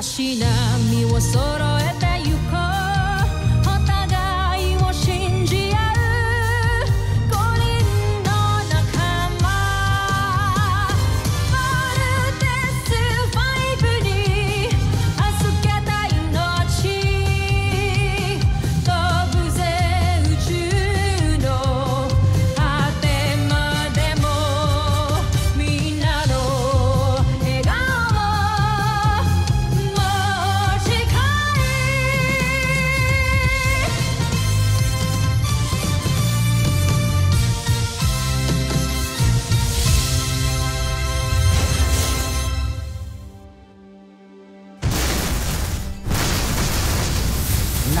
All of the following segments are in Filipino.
し波を揃えてゆこうお互いを信じ合う五輪の仲間まるでスファイブに預けた命飛ぶぜ宇宙の果てまでもみんなの笑顔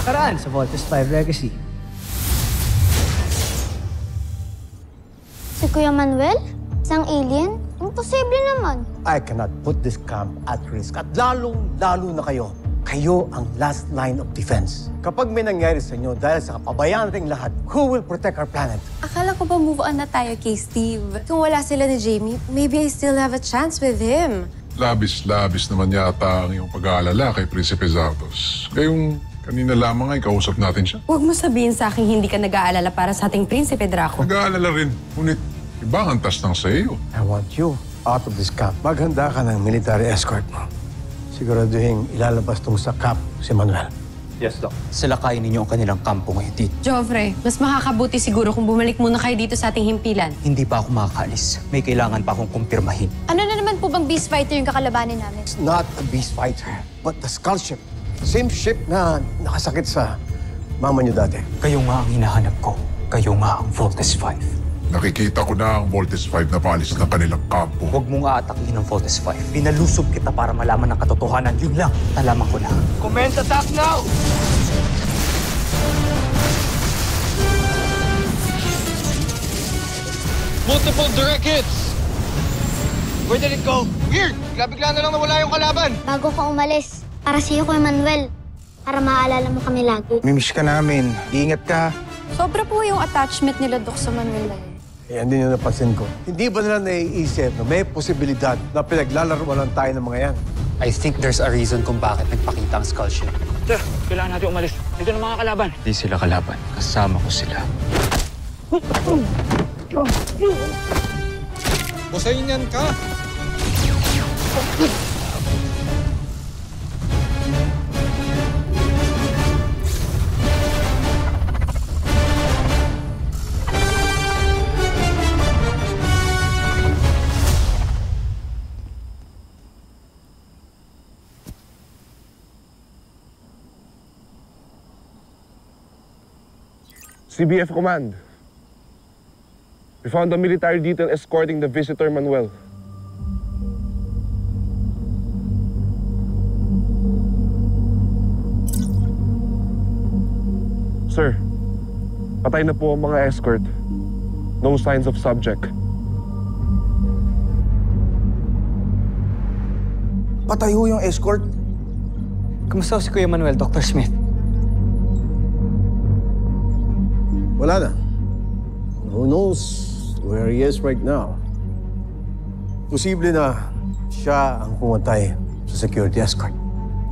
nakaraan sa Voltes 5 Legacy. Si Kuya Manuel? Isang alien? Imposible naman. I cannot put this camp at risk. At lalong-lalo na kayo. Kayo ang last line of defense. Kapag may nangyari sa inyo dahil sa kapabayaan nating lahat, who will protect our planet? Akala ko ba move on na tayo kay Steve? Kung wala sila ni Jamie, maybe I still have a chance with him. Labis-labis naman yata ang iyong pag-aalala kay Prinsipe Zardos. Kayong kanina lamang ay kausap natin siya. Huwag mo sabihin sa akin hindi ka nag-aalala para sa ating Prinsipe Draco. Nag-aalala rin. Ngunit ibang antas ng sa iyo. I want you out of this camp. Maghanda ka ng military escort mo. Siguraduhin ilalabas tong sa camp si Manuel. Yes, Doc. Salakayin ninyo ang kanilang kampo ngayon dito. Joffrey, mas makakabuti siguro kung bumalik muna kayo dito sa ating himpilan. Hindi pa ako makakaalis. May kailangan pa akong kumpirmahin. Ano na naman po bang beast fighter yung kakalabanin namin? It's not a beast fighter, but the Skull Ship. Same ship na nakasakit sa mama niyo dati. Kayo nga ang hinahanap ko. Kayo nga ang Voltes 5. Nakikita ko na ang Voltes 5 na paalis ng kanilang kampo. Huwag mong aatakin ang Voltes 5. Pinalusob kita para malaman ang katotohanan. Yun lang. Nalaman ko na. Comment attack now! Multiple direct hits! Where did it go? Weird! Bigla na lang nawala yung kalaban. Bago ka umalis, para sa'yo, Kuya Manuel. Para maaalala mo kami lagi. Mimiss ka namin. Iingat ka. Sobra po yung attachment nila, Dok, sa Manuel na yun. Yan din yung napansin ko. Hindi ba nila naiisip na may posibilidad na pinaglalaruan lang tayo ng mga yan? I think there's a reason kung bakit nagpakita ang Skull Ship. Sir, kailangan natin umalis. Dito na mga kalaban. Hindi sila kalaban. Kasama ko sila. Busayin ka! CBF Command. We found a military detail escorting the visitor Manuel. Sir, patay na po ang mga escort. No signs of subject. Patay ho yung escort. Kamusta si Kuya Manuel, Dr. Smith? Wala na. Who knows where he is right now? Posible na siya ang pumatay sa security escort.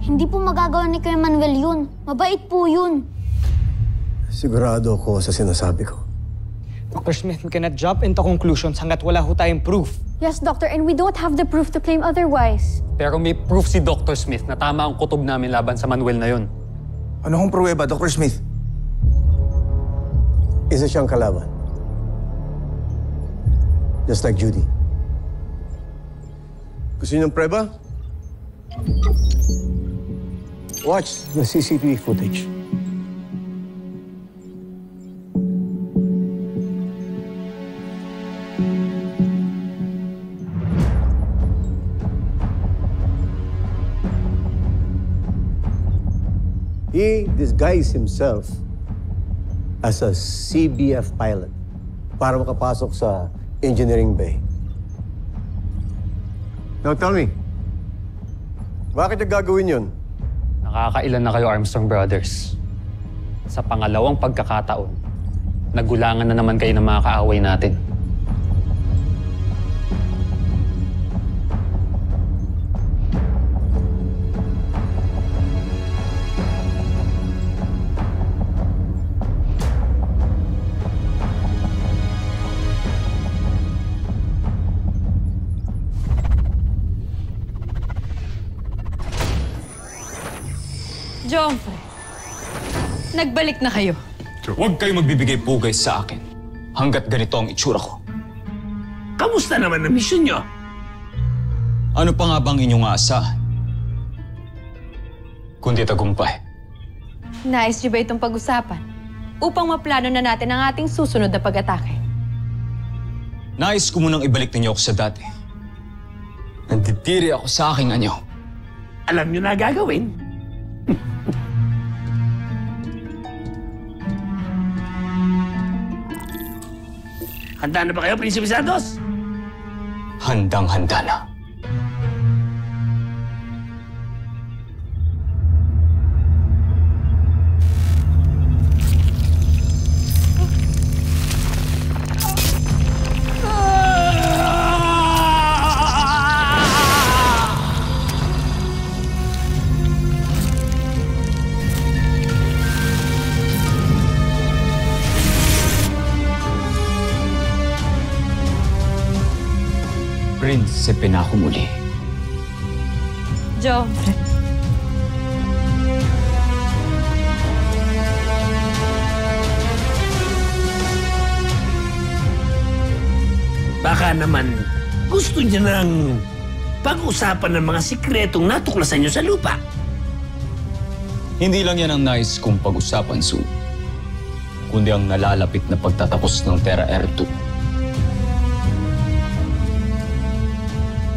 Hindi po magagawa ni Kuya Manuel yun. Mabait po yun. Sigurado ako sa sinasabi ko. Dr. Smith, we cannot jump into conclusions hanggat wala ho tayong proof. Yes, Doctor, and we don't have the proof to claim otherwise. Pero may proof si Dr. Smith na tama ang kutob namin laban sa Manuel na yun. Ano hong pruweba, Dr. Smith? Isa siyang kalaban. Just like Judy. Gusto niyo ng preba? Watch the CCTV footage. He disguised himself as a CBF pilot para makapasok sa engineering bay. Now tell me, bakit niya gagawin yun? Nakakailan na kayo, Armstrong Brothers. Sa pangalawang pagkakataon, nagulangan na naman kayo ng mga kaaway natin. Joffrey, nagbalik na kayo. Huwag kayo magbibigay pugay sa akin hanggat ganito ang itsura ko. Kamusta naman ang misyon nyo? Ano pa nga bang inyong aasahan? Kundi tagumpay. Nais niyo ba itong pag-usapan? Upang maplano na natin ang ating susunod na pag-atake. Nais ko munang ibalik ninyo ako sa dati. Nandidiri ako sa aking anyo. Alam nyo na gagawin. Handa na ba kayo, Prinsipe Santos? Handang-handa na. Prinsipe na ako muli. Joffrey. Baka naman gusto niya ng pag-usapan ng mga sikretong natuklasan niyo sa lupa. Hindi lang yan ang nais kong pag-usapan, Sue. Kundi ang nalalapit na pagtatapos ng Terra Air 2.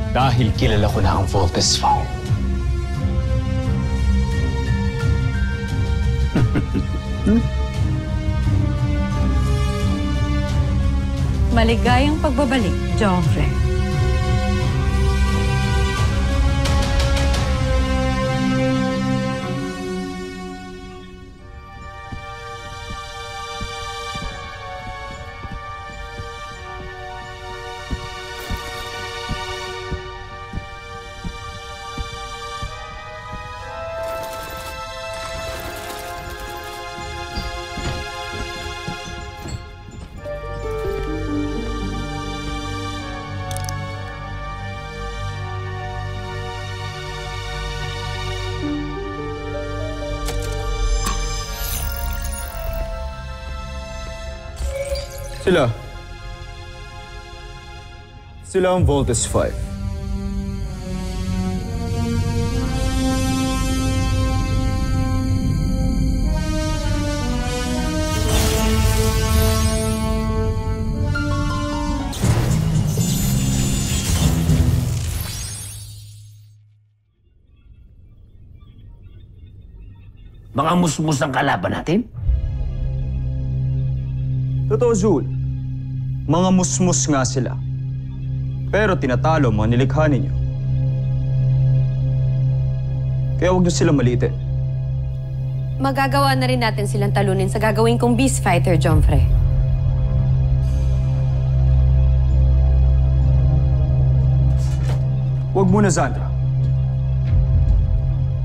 Dahil kilala ko na ang Voltes Fire. Maligayang pagbabalik, Joffrey. Sila ang Voltes 5. Baka musmus ang kalaban natin? Totoo, Zul. Mga musmus nga sila. Pero tinatalo mga nilikha ninyo. Kaya huwag niyo sila maliitin. Magagawa na rin natin silang talunin sa gagawin kong Beast Fighter, Joffrey. Huwag muna, Zandra.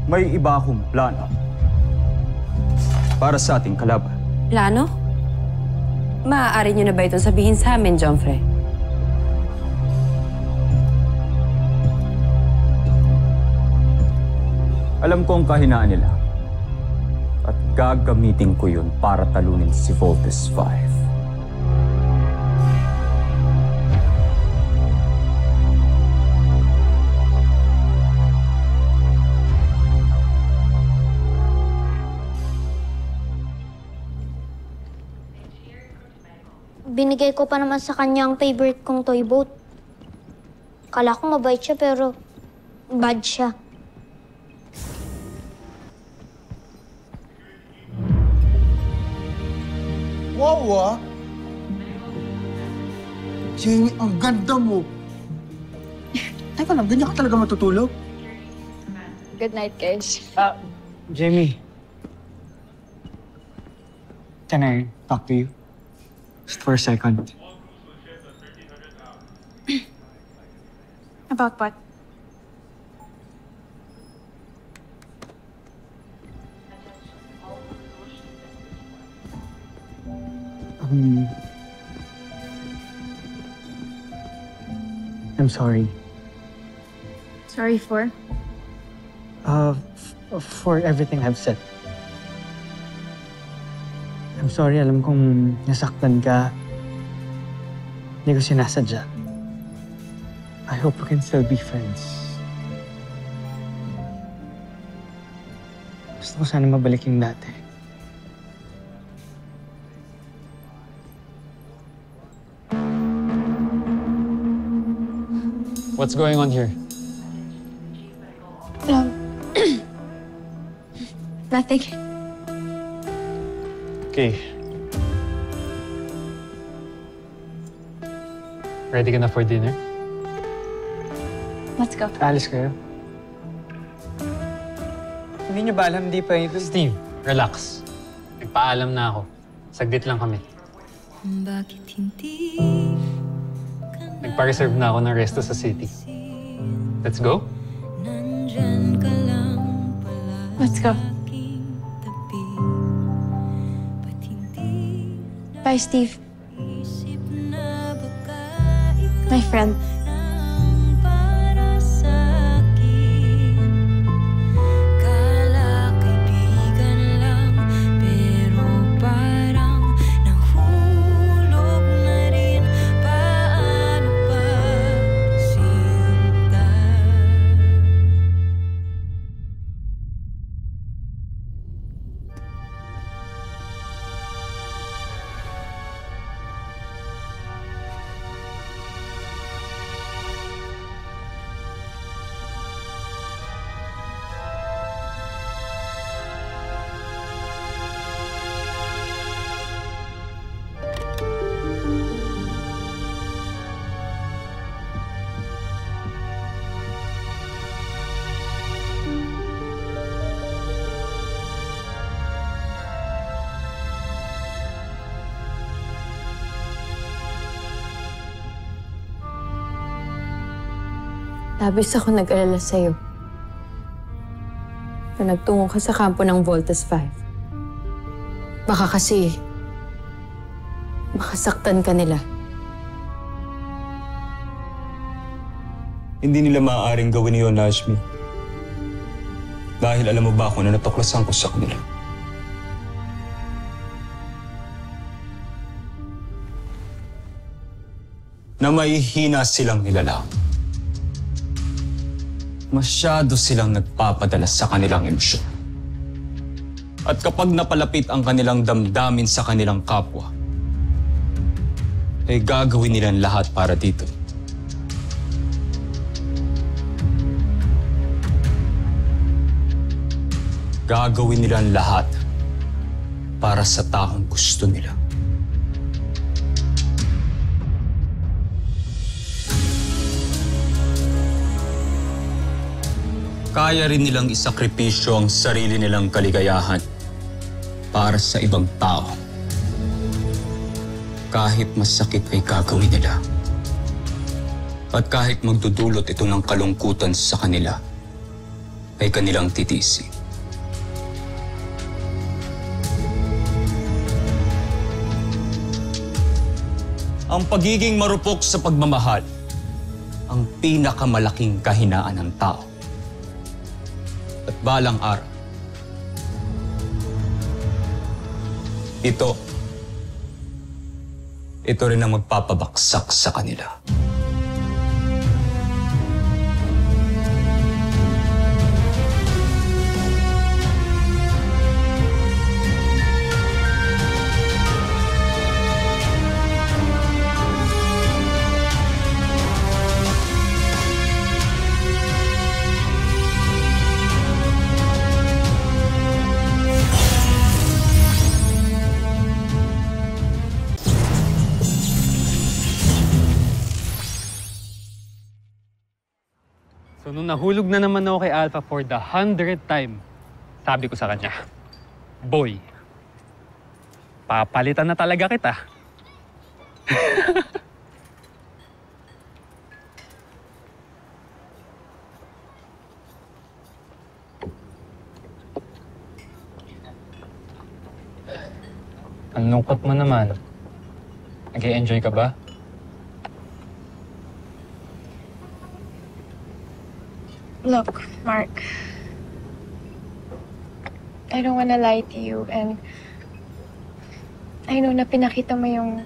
May iba akong plano para sa ating kalaban. Plano? Maaari niyo na ba itong sabihin sa amin, Joffrey? Alam ko ang kahinaan nila. At gagamitin ko yun para talunin si Voltes 5. Binigay ko pa naman sa kanya ang favorite kong toy boat. Kala ko mabait siya pero bad siya. Wow, ah! Jamie, ang ganda mo! Teka lang, ganyan ka talaga matutulog? Good night, guys. Jamie. Can I talk to you? Just for a second. About what? I'm sorry. Sorry for? For everything I've said. I'm sorry, alam kong nasaktan ka. Hindi ko sinasadya. I hope we can still be friends. Gusto ko sana mabalik yung dati. What's going on here? Nothing. Okay. Ready ka na for dinner? Let's go. Alis kayo. Hindi niyo ba alam, di pa ito? Steve, relax. Nagpaalam na ako. Saglit lang kami. Bakit hindi Nagpa-reserve na ako ng resto sa city. Let's go? nandyan ka lang pala Let's go. aking tabi? Ba't hindi Bye, Steve. naisip na baka ikaw My friend. ang para sa'kin? Kala kaibigan lang, pero parang nahulog na rin. Paano ba sinta? Labis ako nag-alala sa'yo. Na nagtungo ka sa kampo ng Voltes 5. Baka kasi makasaktan ka nila. Hindi nila maaaring gawin yun, Ashmi. Dahil alam mo ba kung na natuklasan ko sa kanila? Na may hina silang nilalang. Masyado silang nagpapadala sa kanilang emosyon. At kapag napalapit ang kanilang damdamin sa kanilang kapwa, ay gagawin nilang lahat para dito. Gagawin nilang lahat para sa taong gusto nila. Kaya rin nilang isakripisyo ang sarili nilang kaligayahan para sa ibang tao. Kahit masakit ay gagawin nila. At kahit magdudulot ito ng kalungkutan sa kanila, ay kanilang titiisin. Ang pagiging marupok sa pagmamahal, ang pinakamalaking kahinaan ng tao. At balang araw, ito rin ang magpapabaksak sa kanila. So nung nahulog na naman ako kay Alpha for the 100th time, sabi ko sa kanya, Boy, papalitan na talaga kita. Ang lungkot mo naman. Nag-i-enjoy ka ba? Look, Mark. I don't wanna lie to you, and I know na pinakita mo yung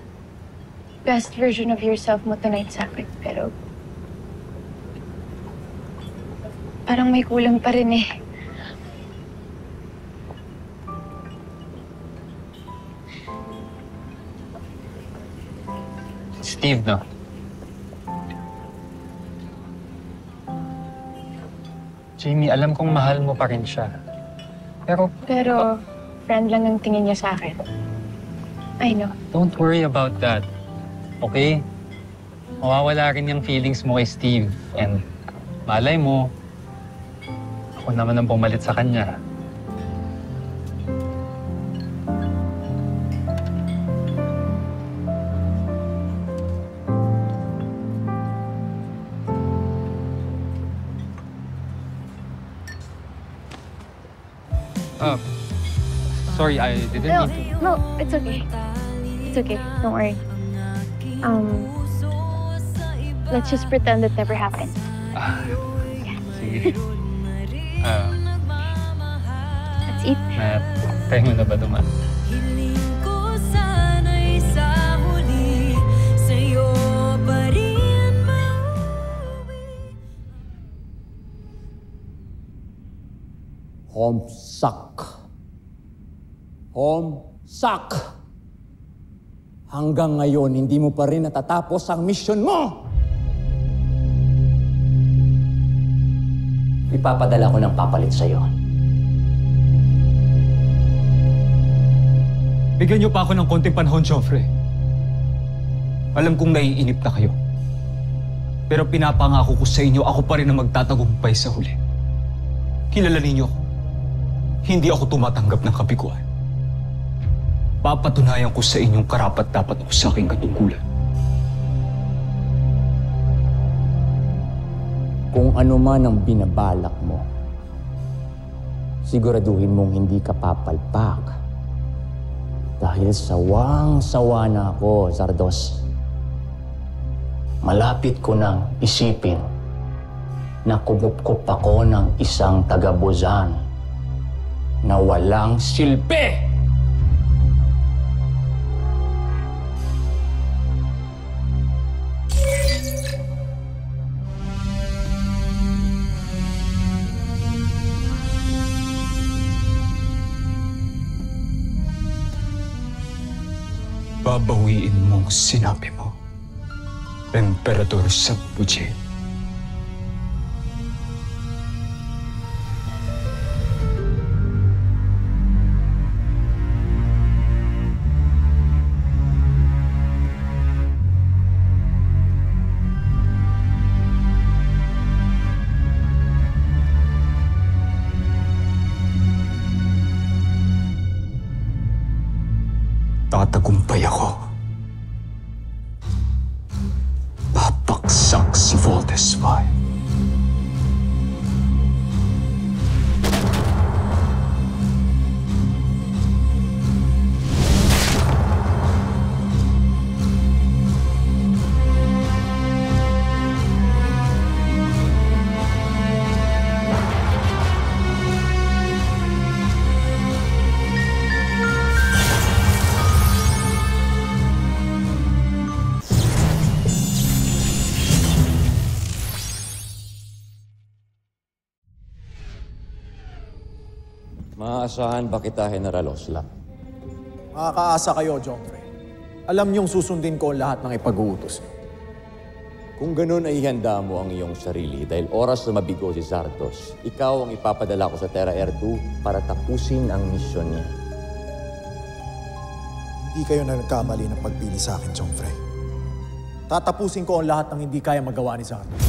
best version of yourself mo tonight sa akin, pero parang may kulang pa rin eh. Steve, no? Jamie, alam kong mahal mo pa rin siya. Pero friend lang ang tingin niya sa akin. I know. don't worry about that. Okay? Mawawala rin yung feelings mo kay Steve. And malay mo, ako naman ang pumalit sa kanya. Sorry, I didn't mean to. No, it's okay. It's okay. Don't worry. Let's just pretend it never happened. Sige. Let's eat. Tayo mo na ba duman? Homsak! Hanggang ngayon, hindi mo pa rin natatapos ang mission mo! Ipapadala ko ng papalit sa'yo. Bigyan niyo pa ako ng konting panahon, Joffrey. Alam kong naiinip na kayo. Pero pinapangako ko sa inyo, ako pa rin ang magtatagumpay sa huli. Kilalanin niyo ako. Hindi ako tumatanggap ng kabiguan. Papatunayan ko sa inyong karapat-dapat ako sa aking katungkulan. Kung ano man ang binabalak mo, siguraduhin mong hindi ka papalpak. Dahil sawang-sawa na ako, Zardos. Malapit ko nang isipin na kumukup ako ng isang taga-Buzan na walang silbi! Babawiin mo ang sinabi mo, Emperador Sambuji. Tatagumpay ako. Papaksak si Voldemort. Maaasahan ba kita, General Osla? Makakaasa kayo, Joffrey. Alam niyong susundin ko ang lahat ng ipag-uutos niyo. Kung ganun ay ihanda mo ang iyong sarili dahil oras na mabigo si Zardos, ikaw ang ipapadala ko sa Terra Air 2 para tapusin ang misyon niya. Hindi kayo na nagkamali ng pagpili sa akin, Joffrey. Tatapusin ko ang lahat ng hindi kaya magawa ni Zardos.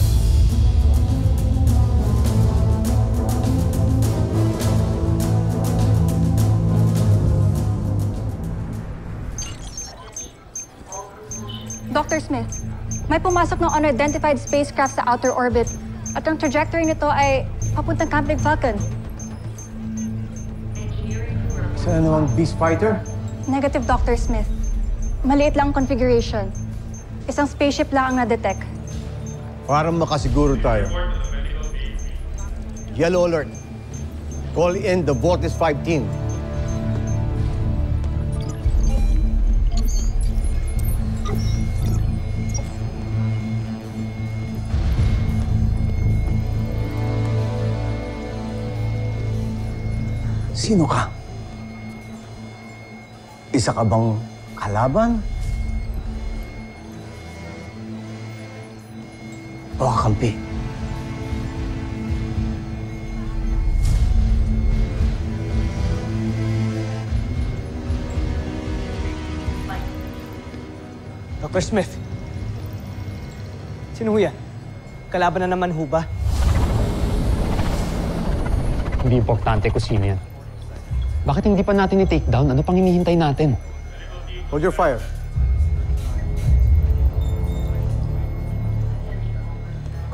Dr. Smith, may pumasok ng unidentified spacecraft sa outer orbit at ang trajectory nito ay papuntang Camp Big Falcon. Isa na namang beast fighter? Negative, Dr. Smith. Maliit lang ang configuration. Isang spaceship lang ang na-detect. Para makasiguro tayo. Yellow alert. Call in the Voltes 5 team. Sino ka? Isa ka bang kalaban? O kakampi? Dr. Smith. Sino ho yan? Kalaban na naman ho ba? Hindi importante kung sino yan. Bakit hindi pa natin i-take down? Ano pang hinihintay natin? Hold your fire.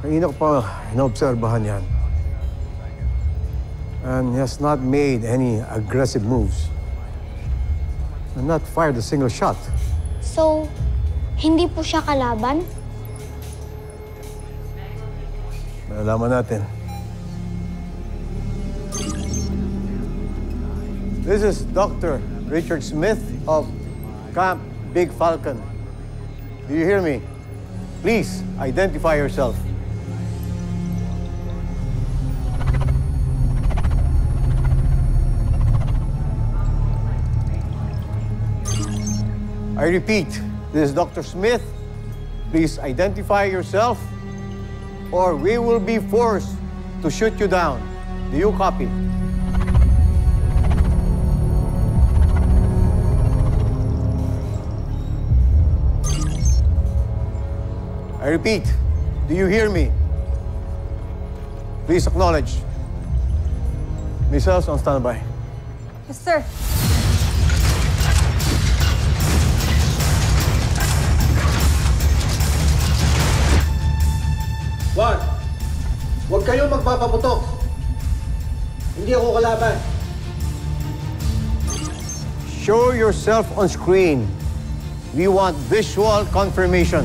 Kanina ko pa inaobserbahan yan. And he has not made any aggressive moves. And not fired a single shot. So, hindi po siya kalaban? Malalaman natin. This is Dr. Richard Smith of Camp Big Falcon. Do you hear me? Please identify yourself. I repeat, this is Dr. Smith. Please identify yourself or we will be forced to shoot you down. Do you copy? I repeat, do you hear me? Please acknowledge. Missiles on standby. Yes, sir. Juan, huwag kayong magpapaputok. Hindi ako kalaban. Show yourself on screen. We want visual confirmation.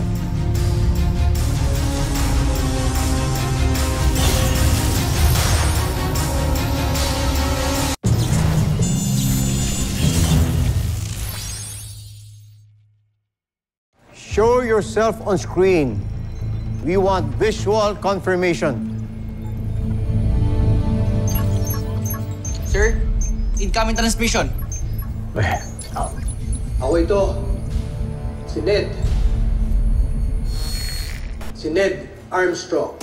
Show yourself on screen. We want visual confirmation. Sir, incoming transmission. Ako ito. Si Ned. Si Ned Armstrong.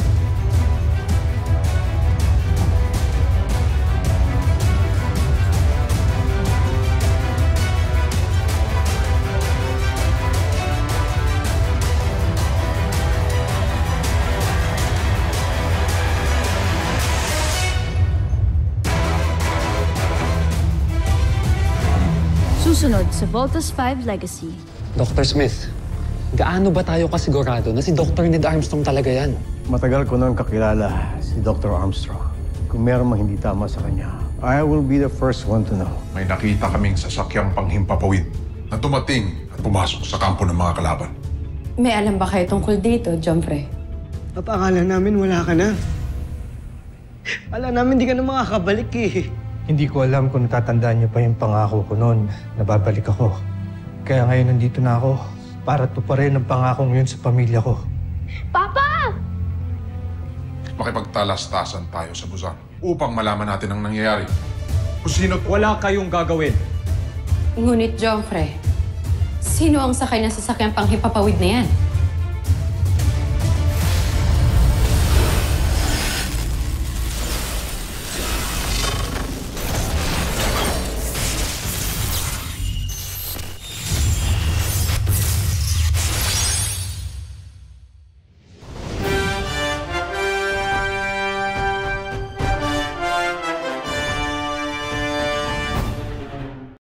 Susunod sa Voltes 5 Legacy. Dr. Smith, gaano ba tayo kasigurado na si Dr. Ned Armstrong talaga yan? Matagal ko nang kakilala si Dr. Armstrong. Kung meron mang hindi tama sa kanya, I will be the first one to know. May nakita kaming sasakyang panghimpapawid na tumating at pumasok sa kampo ng mga kalaban. May alam ba kayo tungkol dito, Jomfre? Akala namin wala ka na. Akala namin di ka na makakabalik eh. Hindi ko alam kung natatandaan niyo pa yung pangako ko noon na babalik ako. Kaya ngayon nandito na ako para tuparin ang pangakong yun sa pamilya ko. Papa! Makipagtalastasan tayo sa Busan upang malaman natin ang nangyayari. Kung sino't wala kayong gagawin. Ngunit, Jomfre, sino ang sakay ng sasakyang panghimpapawid na yan?